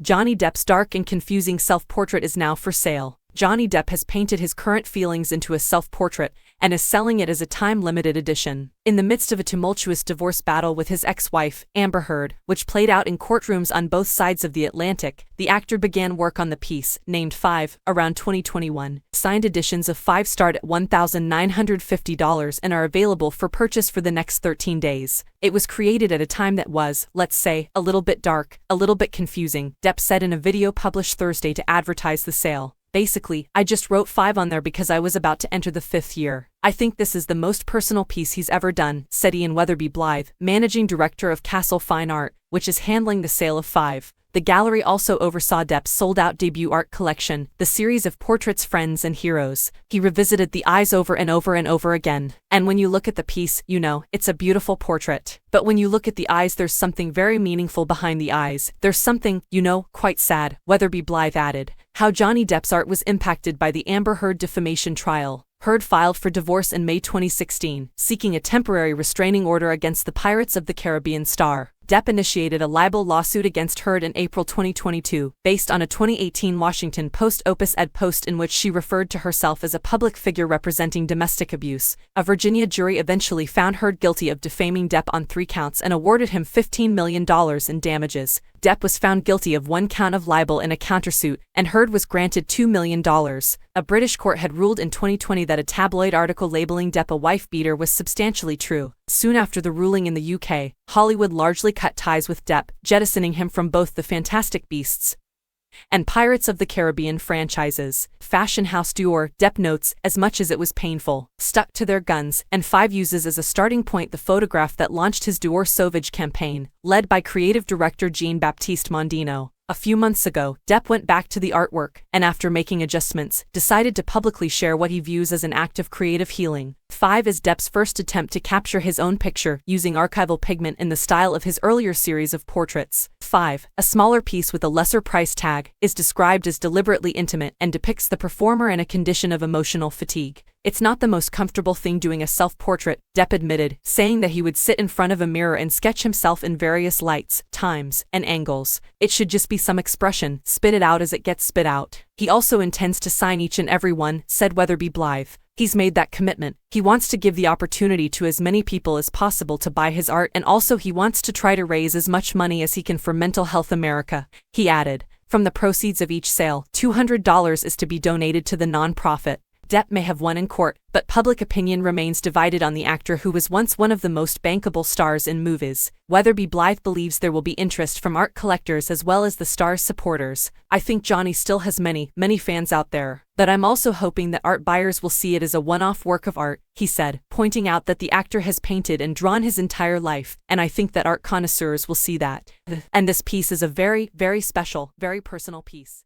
Johnny Depp's dark and confusing self-portrait is now for sale. Johnny Depp has painted his current feelings into a self-portrait and is selling it as a time-limited edition. In the midst of a tumultuous divorce battle with his ex-wife, Amber Heard, which played out in courtrooms on both sides of the Atlantic, the actor began work on the piece, named 5, around 2021. Signed editions of 5 start at $1,950 and are available for purchase for the next 13 days. It was created at a time that was, let's say, a little bit dark, a little bit confusing, Depp said in a video published Thursday to advertise the sale. Basically, I just wrote 5 on there because I was about to enter the 5th year. I think this is the most personal piece he's ever done, said Ian Weatherby Blythe, managing director of Castle Fine Art, which is handling the sale of 5. The gallery also oversaw Depp's sold-out debut art collection, the series of portraits Friends and Heroes. He revisited the eyes over and over and over again. And when you look at the piece, you know, it's a beautiful portrait. But when you look at the eyes, there's something very meaningful behind the eyes. There's something, you know, quite sad, Weatherby Blythe added. How Johnny Depp's art was impacted by the Amber Heard defamation trial. Heard filed for divorce in May 2016, seeking a temporary restraining order against the Pirates of the Caribbean star. Depp initiated a libel lawsuit against Heard in April 2022, based on a 2018 Washington Post op-ed post in which she referred to herself as a public figure representing domestic abuse. A Virginia jury eventually found Heard guilty of defaming Depp on 3 counts and awarded him $15 million in damages. Depp was found guilty of 1 count of libel in a countersuit, and Heard was granted $2 million. A British court had ruled in 2020 that a tabloid article labeling Depp a wife-beater was substantially true. Soon after the ruling in the UK, Hollywood largely cut ties with Depp, jettisoning him from both the Fantastic Beasts and Pirates of the Caribbean franchises. Fashion house Dior, Depp notes, as much as it was painful, stuck to their guns, and 5 uses as a starting point the photograph that launched his Dior Sauvage campaign, led by creative director Jean-Baptiste Mondino. A few months ago, Depp went back to the artwork, and after making adjustments, decided to publicly share what he views as an act of creative healing. 5 is Depp's first attempt to capture his own picture using archival pigment in the style of his earlier series of portraits. 5, a smaller piece with a lesser price tag, is described as deliberately intimate and depicts the performer in a condition of emotional fatigue. It's not the most comfortable thing doing a self-portrait, Depp admitted, saying that he would sit in front of a mirror and sketch himself in various lights, times, and angles. It should just be some expression, spit it out as it gets spit out. He also intends to sign each and every one, said Weatherby Blythe. He's made that commitment. He wants to give the opportunity to as many people as possible to buy his art, and also he wants to try to raise as much money as he can for Mental Health America. He added, from the proceeds of each sale, $200 is to be donated to the nonprofit. Depp may have won in court, but public opinion remains divided on the actor who was once one of the most bankable stars in movies. Weatherby Blythe believes there will be interest from art collectors as well as the star's supporters. I think Johnny still has many fans out there, but I'm also hoping that art buyers will see it as a one-off work of art, he said, pointing out that the actor has painted and drawn his entire life, and I think that art connoisseurs will see that. And this piece is a very, very special, very personal piece.